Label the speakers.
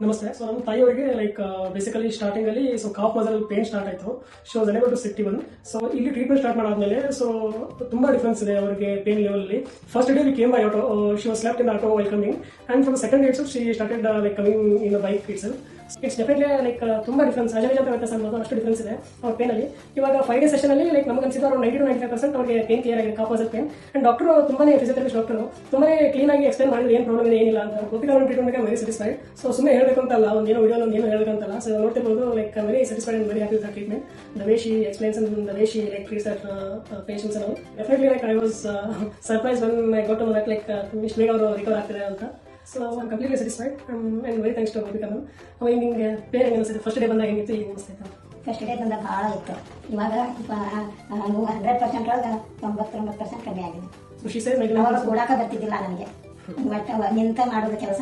Speaker 1: ನಮಸ್ತೆ. ಸೊ ನಮ್ಮ ತಾಯಿಯವರಿಗೆ ಬೇಸಿಕಲಿ ಸ್ಟಾರ್ಟಿಂಗ್ ಅಲ್ಲಿ ಕಾಫ್ ಮಸಲ್ ಪೇನ್ ಸ್ಟಾರ್ಟ್ ಆಯಿತು. She was unable to sit even. So ಇಲ್ಲಿ ಟ್ರೀಟ್ಮೆಂಟ್ ಸ್ಟಾರ್ಟ್ ಮಾಡಾದ್ಮೇಲೆ ತುಂಬಾ ಡಿಫರೆನ್ಸ್ ಇದೆ ಅವರಿಗೆ ಪೇನ್ ಲೆವೆಲ್ ಅಲ್ಲಿ. First day we came by auto. She was slept in auto while coming and from second day she started coming in the bike itself. It's definitely ತುಂಬಾ difference, ಅಜಗಜ ವ್ಯತ್ಯಾಸ ಅನ್ನೋದು ಅಷ್ಟು ಡಿಫರೆನ್ಸ್ ಇದೆ ಅವ್ರ ಪೇನ್ ಅಲ್ಲಿ. ಇವಾಗ 5 ಡೇ ಸೆಷನ್ ಅಲ್ಲಿ ನಮಗೆ ಅನ್ಸಿದ್ದು ಅವ್ರು 90 to 95% ಅವರಿಗೆ ಪೇನ್ ಕ್ಲಿಯರ್ ಆಗಿದೆ, calf muscle pain. And doctor ತುಂಬಾನೇ ಫಿಸಿಯೋಥೆರಪಿಸ್ಟ್ ಡಾಕ್ಟರ್ ತುಂಬಾನೇ ಕ್ಲೀನ್ ಆಗಿ ಎಕ್ಸ್ಪ್ಲೇನ್ ಮಾಡಿದ್ರೆ ಏನು ಪ್ರಾಬ್ಲಮ್ ಇದೆ ಏನಿಲ್ಲ ಅಂತ. Gopika treatment very satisfied. So ಸುಮ್ಮನೆ ಹೇಳಬೇಕು ಅಂತಲ್ಲ, ಒಂದೇನೋ ವಿಡಿಯೋ ಒಂದೇನೋ ಹೇಳಬೇಕಂತಲ್ಲ. ಸೊ ನೋಡ್ತಿರ್ಬೋದು very satisfied and very happy with the treatment. The way she explains and the way she treats that patients ಅನ್ನು definitely I was surprise when I got to know that ಇಷ್ಟು ಬೇಗ ಅವರು recover ಆಗ್ತಿದೆ ಅಂತ. So I am completely satisfied and very thanks to Gopika ma'am. ಅವಾಗ ನಿಮಗೆ pain ಹೆಂಗೆ ಅನಿಸುತ್ತೆ? ಫಸ್ಟ್ ಡೇ ಬಂದಾಗ ಹೆಂಗಿತ್ತು, ಈಗ ಅನಿಸ್ತಾಯಿತ್ತು?
Speaker 2: ಫಸ್ಟ್ ಡೇ ಬಂದಾಗ ಭಾಳ ಇತ್ತು. ಇವಾಗ 100% ಒಳಗೆ 99% ಕಮ್ಮಿ ಆಗಿದೆ.
Speaker 1: ಖುಷಿ ಸರ್
Speaker 2: ಅವಾಗ ಕೂಡಾಕ ಬರ್ತಿದ್ದಿಲ್ಲ ನನಗೆ, ಬಟ್ ನಿಂತ ಮಾಡೋದು ಕೆಲಸ